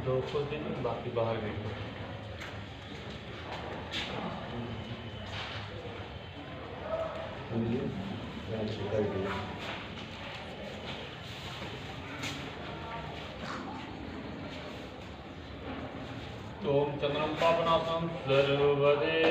दो को दिन बाकी बाहर गए। ओम चंद्रम पापनासम सर्वदे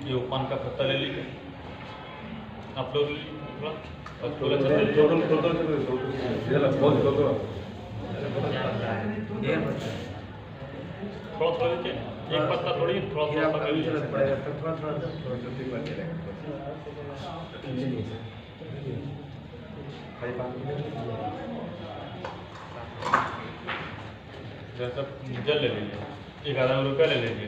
ये उपमान का पत्ता ले लीजिए आप लोग थोड़ा थोड़ा लीजिए एक पत्ता थोड़ी थोड़ा जैसा जल ले लीजिए 11 रुपये ले लीजिए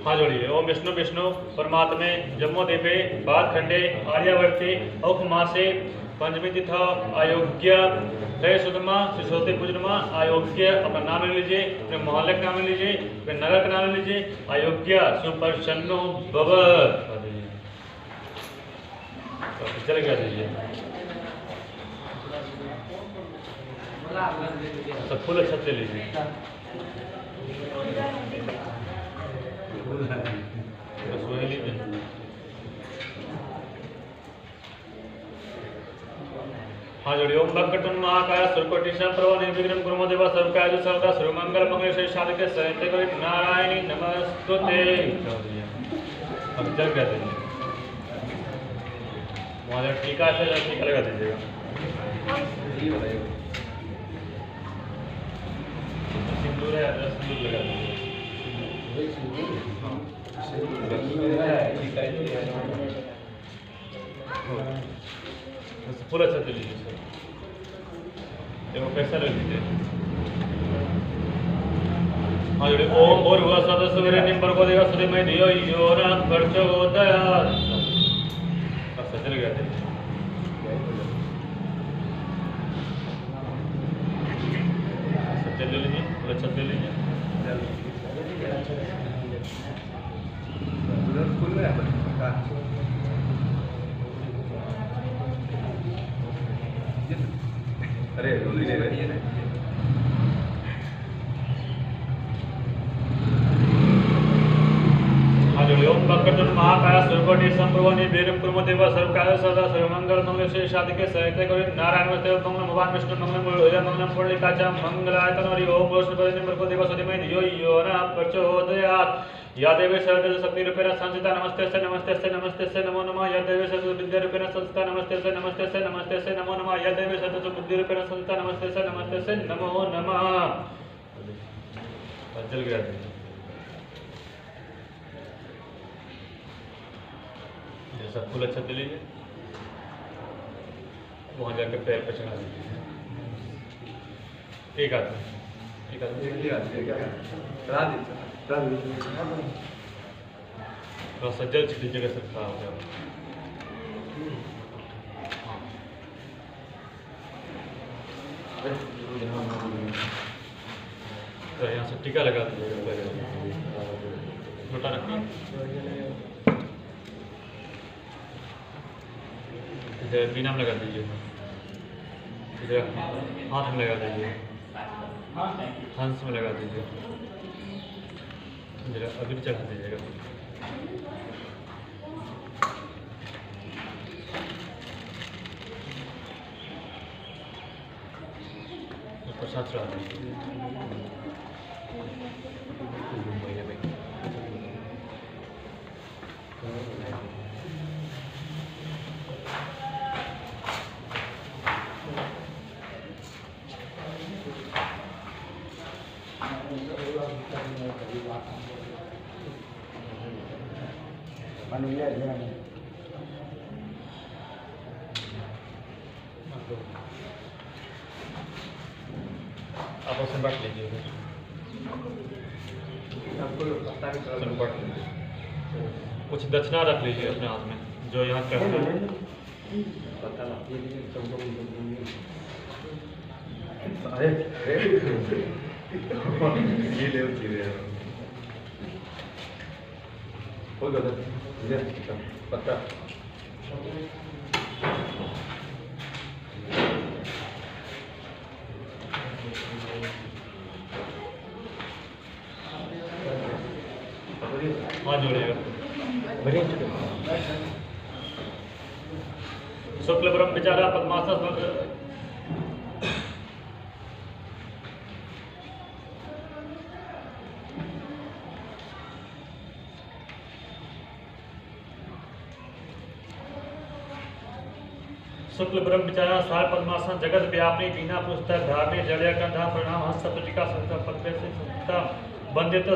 हाँ जोड़िए ओम विष्णु विष्णु परमात्मे जम्मो देवे बात खंडे आर्यावर्ते औखमासे पंचमी तिथा अयोग्य त्रय सुदमा शिशोते पूजनमा अयोग्य अपना नाम ले लीजिए अपने मोहल्ले का नाम ले लीजिए अपने नगर का नाम ले लीजिए अयोग्य सुप्रसन्नो भव चल गया दीजिए सब फूल अच्छा ले लीजिए हाँ जोड़िए ओम भक्कटन महाकाय सुरकोटिशं प्रभो निर्विघ्नं कुरु देवा सर्वकार्य सर्वदा सर्वमंगल मंगल श्री शांति सहित नारायणी नमस्तुते अब चल गया दीजिए वहाँ टीका से टीका लगा दीजिएगा सिंदूर है सिंदूर लगा दीजिए फूल अच्छा दे लीजिए सर देखो पैसा ले लीजिए हाँ जोड़े ओम भूर हुआ सदस्य मेरे निम्बर को देगा सुधे मैं दियो यो ना बर्चो दया चल गया थे ले लीजिए पूरा छत ले लीजिए अरे ओम भक्कटन महाकाय सुरकोटि संप्रभो निर्विघ्नं कुरु देवा सर्वकार्य सर्वदा सर्वमंगल मंगल श्री शांति के सहित करि नारायण नमस्ते मंगलम भगवान विष्णु मंगलम गुरुदेव मंगलम पुंडरीकाचा मंगलाय तनोरि ओम विष्णु निम्बर को देवा सदिमय धियो यो न प्रचोदयात् या देवी सर्वदेव शक्ति रूपेण संस्थिता नमस्ते से नमो नमः या देवी सर्वदेव विद्या रूपेण संस्थिता नमस्ते से नमो नमः या देवी सर्वदेव बुद्धि रूपेण संस्थिता नमस्ते से नमो नमः जल गया सब फूल अच्छा दे लीजिए वहाँ जाकर पैर पे चढ़ा दीजिए एक आदमी थोड़ा सा जल छिड़ीजिएगा सब खराब हो जाएगा तो यहाँ से टीका लगा दीजिएगा छोटा रखिए इधर बीना में लगा दीजिए इधर हाथ में लगा दीजिए हंस में लगा दीजिए इधर अभी चढ़ा दीजिएगा प्रसाद चढ़ा दीजिए आप उसमें बांट लीजिए। कुछ दक्षिणा रख लीजिए अपने हाथ में जो यहाँ करते हैं। ये ले पत्ता हाँ जोड़िएगा। शुक्ल ब्रह्म विचारा पद्मासन शुक्ल ब्रह्म विचारा सार पद्मासन जगत व्यापनी बीना पुस्तक धारणी जड़िया कंधा प्रणाम हस्तपटिका पत्र से संस्था वंदित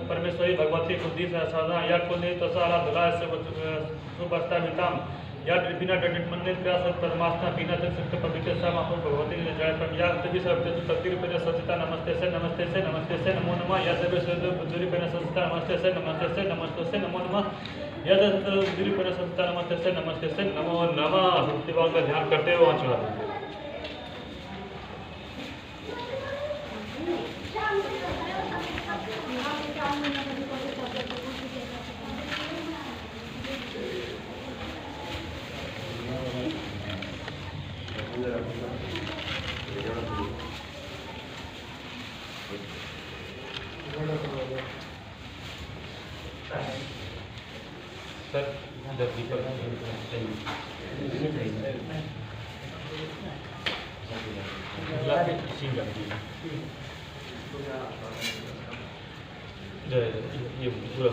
परमेश्वरी भगवती बुद्धि सहसाधा या कुंदी तसारा दुला सुबस्ता मिताम या बिना दंडित मंदिर प्रयास परमात्मा बिना तत्सत्य पवित्र समापन भगवती जय पर या तभी सर्वते शक्ति रूपेण सचिता नमस्ते से नमो नमः या तभी सर्वते बुद्धि रूपेण सचिता नमस्ते से नमो नमः या तभी बुद्धि रूपेण सचिता नमस्ते से नमो नमः। भक्तिभाव का ध्यान करते हुए वहाँ चला दीजिए। सर जब दीपक ये पूरा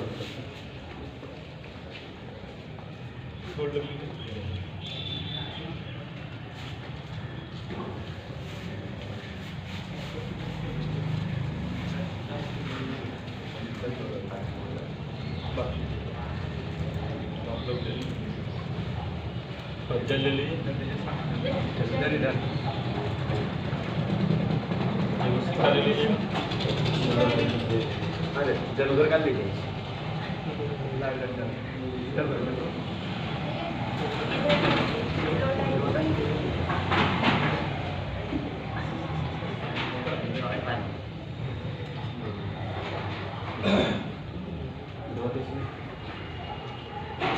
जल ले लीजिए जल उधर कर लीजिए।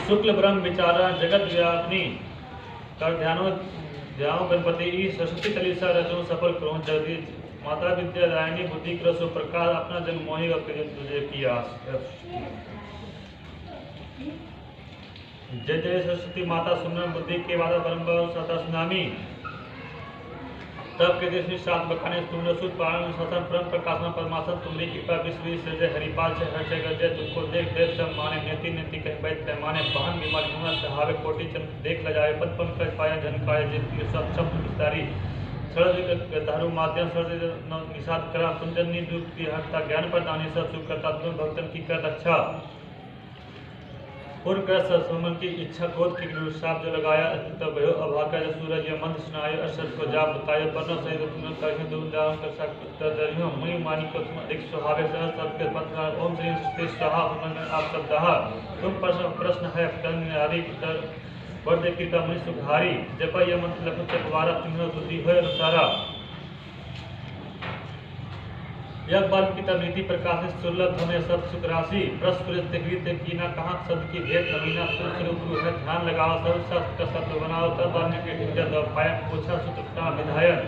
शुक्ल ब्रह्म विचारा जगत व्यापनी कर ध्यानो गणपति सरस्वती कलिसा रचो सफल करो जगदीश माता विद्या दायिनी बुद्धि कृष्ण प्रकाश अपना जन्म मोहि तुझे किया। जय जय सरस्वती माता सुमरन बुद्धि के बाद परम सदा सुनामी तब के देश सात बखाने तुमने सुध पारण शासन परम प्रकाशन परमासन तुम्हारी कृपा विश्व जय हरिपाल से हर जगह जय तुमको देख देख सब माने नेति नेति कह बैठ पैमाने बहन बीमारी गुना सहावे कोटि चंद देख लजाए पद पन कर पाया जनकाय जित सब शब्द विस्तारी सरद धारु माध्यम सरद निषाद करा कुंजनी दुख की हरता ज्ञान प्रदानी सब सुख करता तुम भक्तन की कर अच्छा पूर्ण कर सत्समन की इच्छा क्रोध की साप जो लगाया तब भयो अभाकर सूरज या मंद सुनाय अशद को जा बतायो वर्ण सहित तुम करके दूर जाओ कर सकते दरियो मुनि मानी को तुम अधिक सुहावे सहज सबके पत्र ओम श्री श्री स्वाहा सुमन आप सब दहा तुम प्रश्न है तन आदि उत्तर वर्धे कृपा मुनि सुधारी जप ये मंत्र लखु चकवारा तुम्हें बुद्धि होय अनुसारा यह बाल की तब नीति प्रकाशित सुलभ हमें सब सुख राशि प्रस्फुरित कीना कहाँ शब्द की भेद नवीना स्वरूप है ध्यान लगाओ सब शब्द का शब्द बनाओ तब वाल्मीकि इज्जत पायन पूछा सूत्र विधायन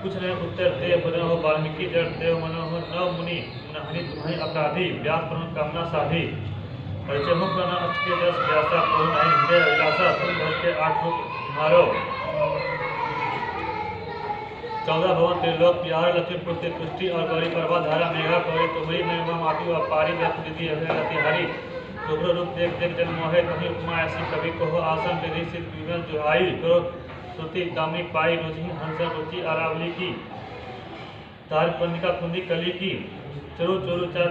कुछ नहीं उत्तर दे बनो हो वाल्मीकि जड़ देव मनो हो न मुनि हनि तुम्हारी अपराधी व्यास प्रण कामना साधी परिचय मुख बना अष्ट 10 व्यासा पूर्ण नहीं हृदय अभिलाषा तुम भर के 8 रूप मारो 14 भवन त्रिलोक प्यार लक्ष्मी पुत्र पुष्टि और गौरी पर्वत धारा मेघा गौरी तुम्हारी महिमा मातु अपारी व्यक्त निधि अतिहारी दोहरो रूप देख देख जन मोहे कहीं उपमा ऐसी कवि को हो आसन विधि सिद्ध विमल जुहाई करो श्रुति दामी पाई रुचि हंसा रुचि अरावली की तार पंडिका कुंदी कली की चरु चरु चर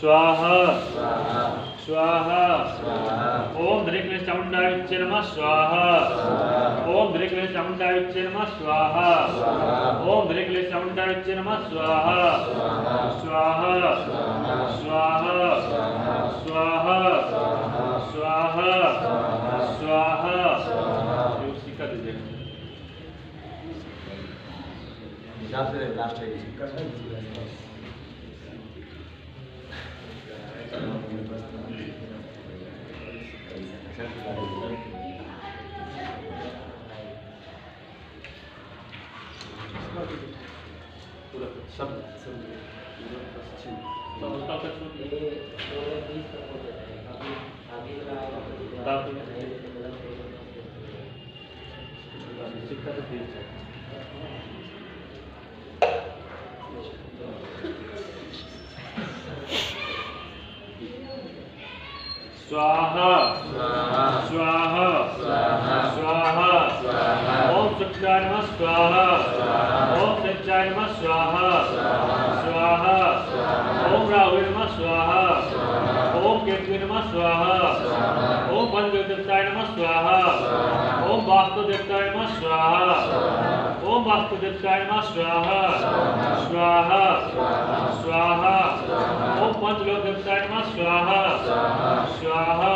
स्वाहा स्वाहा स्वाहा स्वाहा ओम धरिक्लेश चामुंडाविच्चे नमः स्वाहा ओम धरिक्लेश चामुंडाविच्चे नमः स्वाहा ओम धरिक्लेश चामुंडाविच्चे नमः स्वाहा स्वाहा स्वाहा स्वाहा स्वाहा स्वाहा ये उसी का दीजिएगा हिसाब से लास्ट है सब स्वाहा स्वाहा स्वाहा ओम शुक्राय नमः स्वाहा ओम सच्चाय नमः स्वाहा स्वाहा ओम राहुल नमः स्वाहा ओम केतु नमः स्वाहा ओम पंचदेवताय नमः स्वाहा ओम वास्तुदेवताय नमः स्वाहा ओम वास्तुदेवताय नमः स्वाहा स्वाहा स्वाहा ओम पंचलोकदेवताय नमः स्वाहा स्वाहा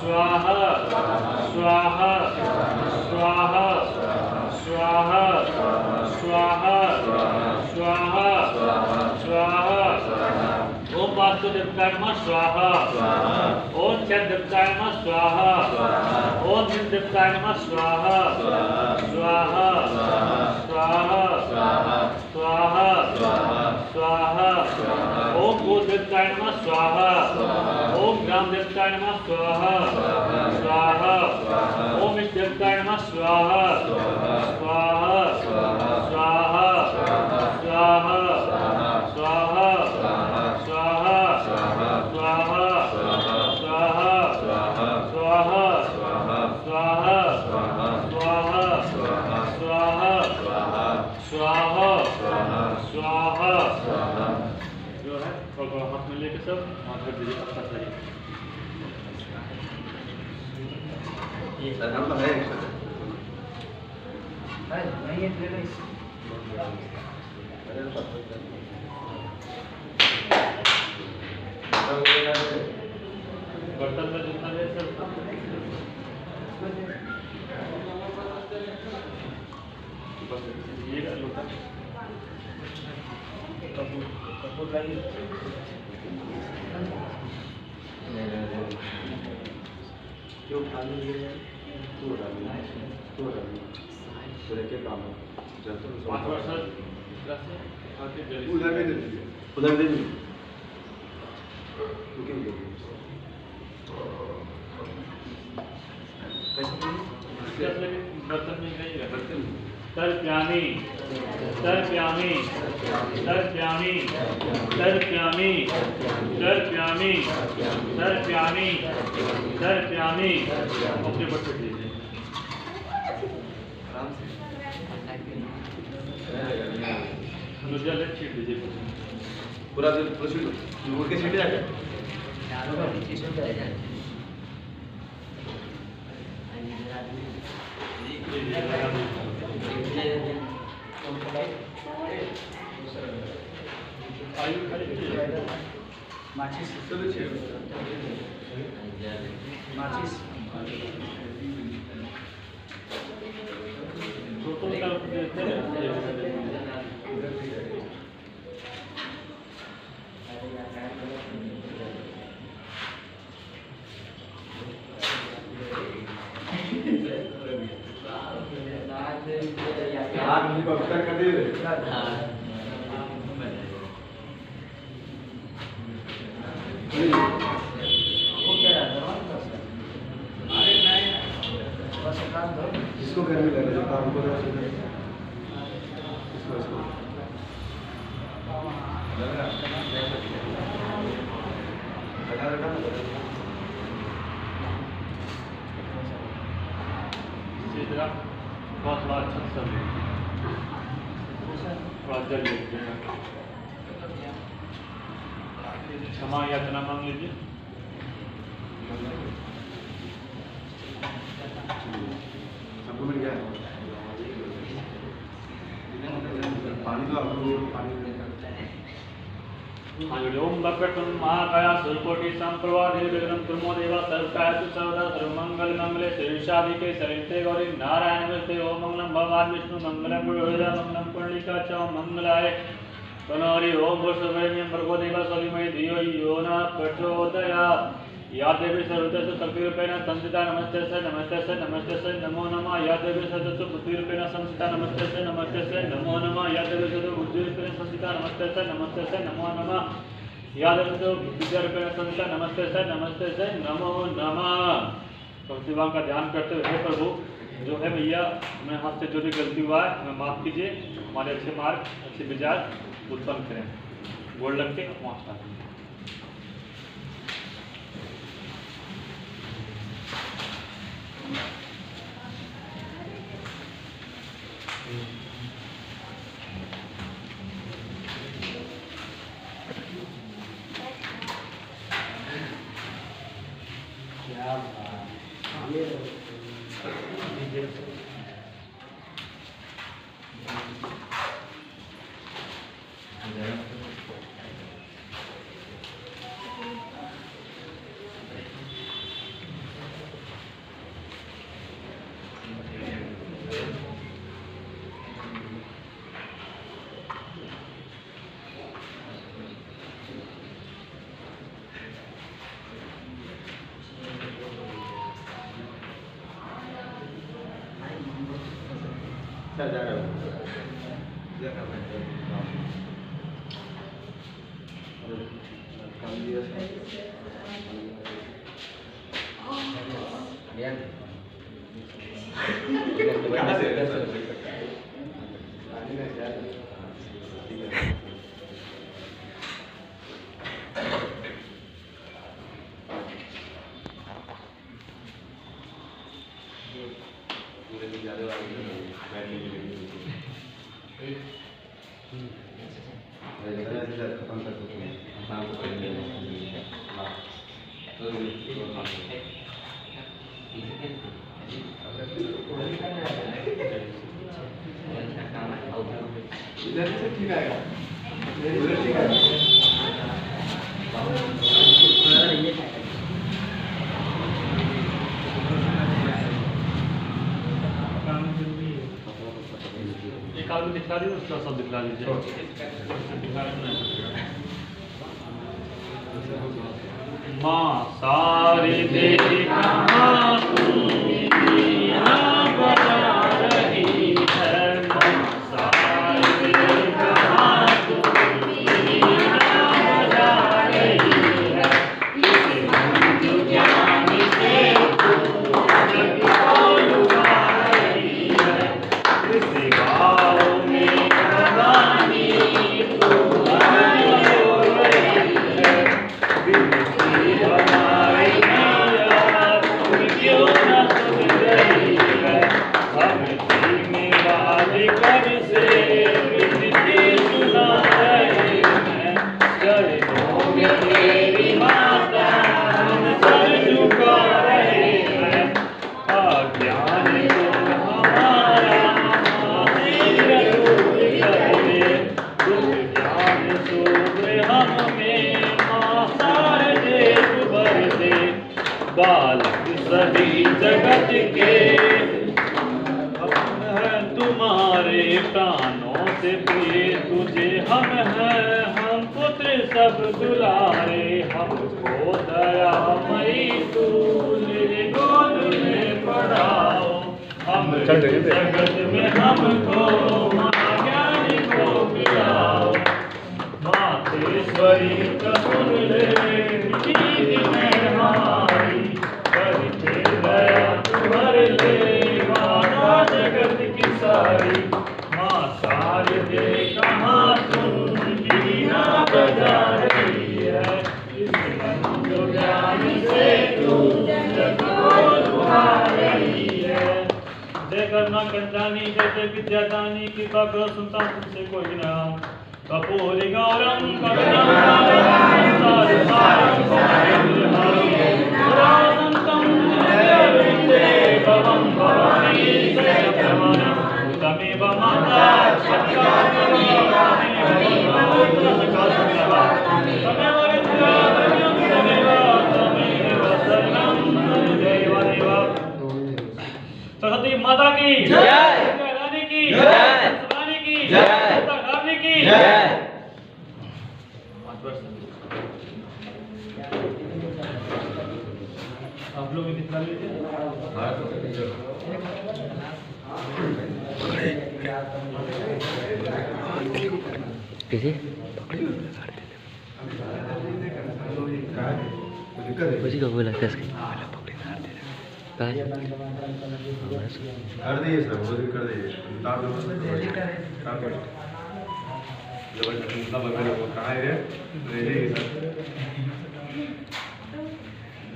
स्वाहा स्वाहा स्वाहा स्वाहा स्वाहा स्वाहा स्वाहा ओम वास्तुदेवताय नमः स्वाहा ओम चंद्रदेवताय नमः स्वाहा ओम इंद्रदेवताय नमः स्वाहा स्वाहा स्वाहा स्वाहा स्वाहा ओम भूदेवताय नमः स्वाहा ओम ग्रामदेवताय नमः स्वाहा स्वाहा ओम इष्टदेवताय नमः स्वाहा स्वाहा स्वाहा स्वाहा स्वाहा स्वाहा स्वाहा स्वाहा स्वाहा स्वाहा स्वाहा स्वाहा स्वाहा जो है हाथ में लेके सब हाथ कर दीजिए पत्ता सही ये सर हम तो है नहीं है ले बर्तन में जितना है सब बस ये कर लो कपूर लाइए क्यों खाली है तू डाली तेरे के काम है जब तुम 5 वर्ष उधर भी दे दीजिए उधर दे दीजिए तू क्यों दे बर्तन में नहीं बर्तन तर्प्यामी तर्प्यामी तर्प्यामी तर्प्यामी तर्प्यामी तर्प्यामी तर्प्यामी अपने बच्चे दीजिए आराम से जल छीट दीजिए पूरा प्रोसीड उड़ के सीट जाएगा माचिस माचिस कर दीजिए इसको घर में लगा जो काम को इसको बहुत बड़ा अच्छा सब थोड़ा जल क्षमा याचना मांग लीजिए। सबको मिल गया पानी तो आपको पानी ओम भगवतं महाकाय सुरकोटि संप्रभा निर्विघ्नं कुर्मो देवा सर्वकार्य सर्वदा सर्वमंगल मंगले शीर्षाधिके सरिते गौरी नारायण नमस्ते ओम मंगलम भगवान विष्णु मंगलम गुरुदेव मंगलम पुंडलिका च मंगलाय कनोरि ओम भूषवेण्यं भर्गो देवा सविमहि धियो यो न प्रचोदयात् या देवी सर्वतः शक्तिरूपेण संस्थिता नमस्ते से नमो नमः या देवी सर्वतः बुद्धिरूपेण संस्थिता नमस्ते से नमो नमः या देवी सर्वतः बुद्धिरूपेण संस्थिता नमस्ते से नमो नमः या देवी सर्वतः विद्यारूपेण संस्थिता नमस्ते से नमो नमः। तो शिवांग का ध्यान करते हुए हे प्रभु जो है भैया हमें हाथ से जो भी गलती हुआ है हमें माफ़ कीजिए, हमारे अच्छे मार्ग अच्छे विचार उत्पन्न करें। गोड़ लग के वहाँ जा रहा हूँ खत्म कर सकते हैं इधर से ठीक आएगा, उधर ठीक आएगा। एक आदमी दिखला दीजिए, उसका सब दिखला दीजिए। माँ सारी देवी कहाँ बजा रही है, माँ सारी देवी कहाँ बजा रही है, इसे मंजू ज्ञान से जग को लुभा रही है, इसे गाँव में भवानी तू हो रही है, हमारी मैया तुम क्यों न सुन रही है, हम में राज कर से विनती सुना रहे हैं, चरणों में तेरी माता हम सर झुका रहे हैं, अज्ञान को हमारा माहिर दूर कर दे, दुख ज्ञान सूत्र हमें माँ सार देव भर दे, बालक सभी जगत के हम हैं तुम्हारे प्राणों से प्रिय तुझे हम हैं, हम पुत्र सब दुलारे, हमको दयामयी तू निर्गुण में पढ़ाओ, हम जगत में हमको माँ ज्ञान को पिलाओ, मातेश्वरी कसुर ले दीदी में हमारी, करके दया तुम्हार ले माता जगत की सारी, माँ सारी दे कहाँ तुम बीना बजा रही है, इस मंजो ज्ञान से तू जग को लुभा रही है, जय करना कंदानी जय जय विद्यादानी कृपा करो सुनता तुमसे कोई ना, कपूरिगौरं करुणावतारं साधुसारं पुरासन्तं वन्दे भवं भवानी सत्यप्रमाणं तमेव माता सरस्वती माता की जय, रानी की जय, रानी की जय, रानी की जय। आप लोग कितना लेते हैं? कैसे उसी को बोला था इसके कर दिए सर, वो भी कर दिए। जबरदस्त वगैरह वो कहाँ है? Ready sir,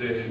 ready.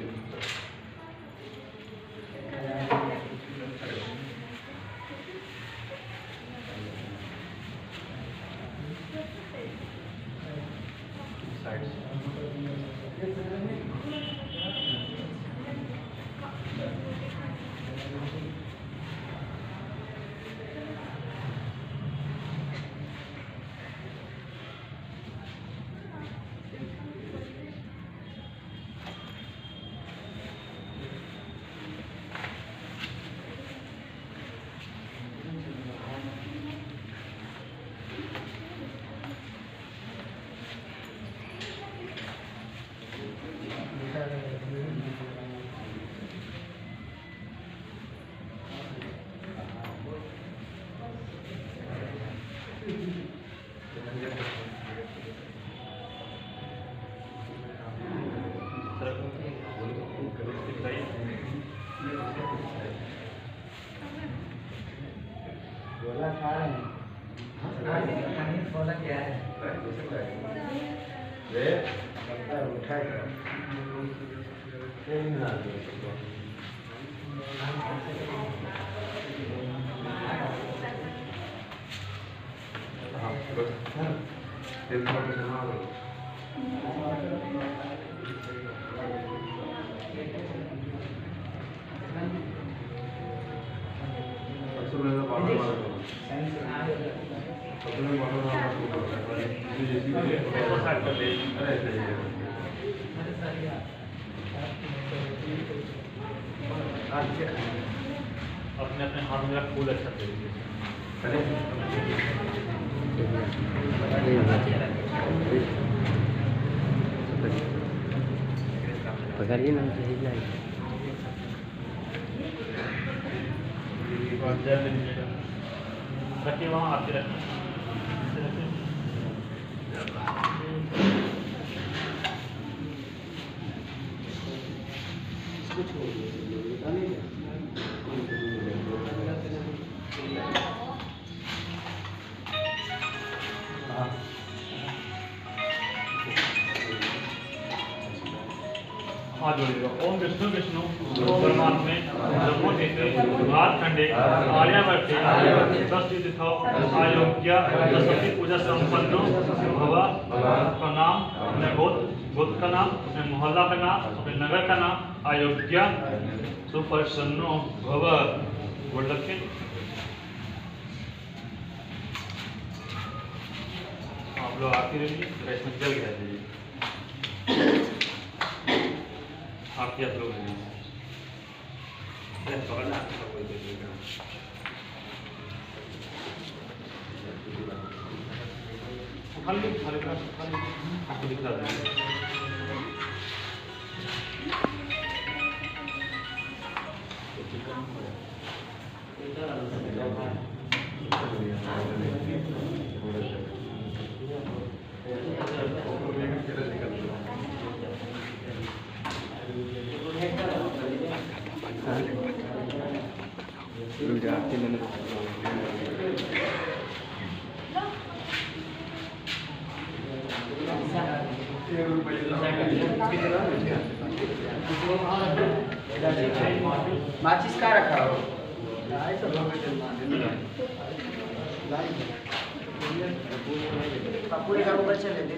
बोला खा रहे हैं, बोला क्या है? उठाएगा अपने अपने हाथ में फूल अच्छा तरीके पकड़िए ना सही लाइन रखिए वहाँ आके रखिए। हाथ जोड़िएगा। ओम विष्णु विष्णु ओम परमात्मे ब्रह्मो नेत्रे भातखंडे आर्यावर्ते दस्ति दिथौ आयोग्य दशमी पूजा संपन्नो भव। का नाम अपने गोत्र का नाम, अपने मोहल्ला का नाम, अपने नगर का नाम अयोग्य सुप्रसन्नो भव। बोल रखे आप लोग आती रहिए, इसमें जल गया दीजिए आप क्या लोग हैं पकड़ना कोई देखिएगा खाली खाली खाली आपको दिखा देंगे। माचिस का रखा हो पूरे का मोबाइल चले दे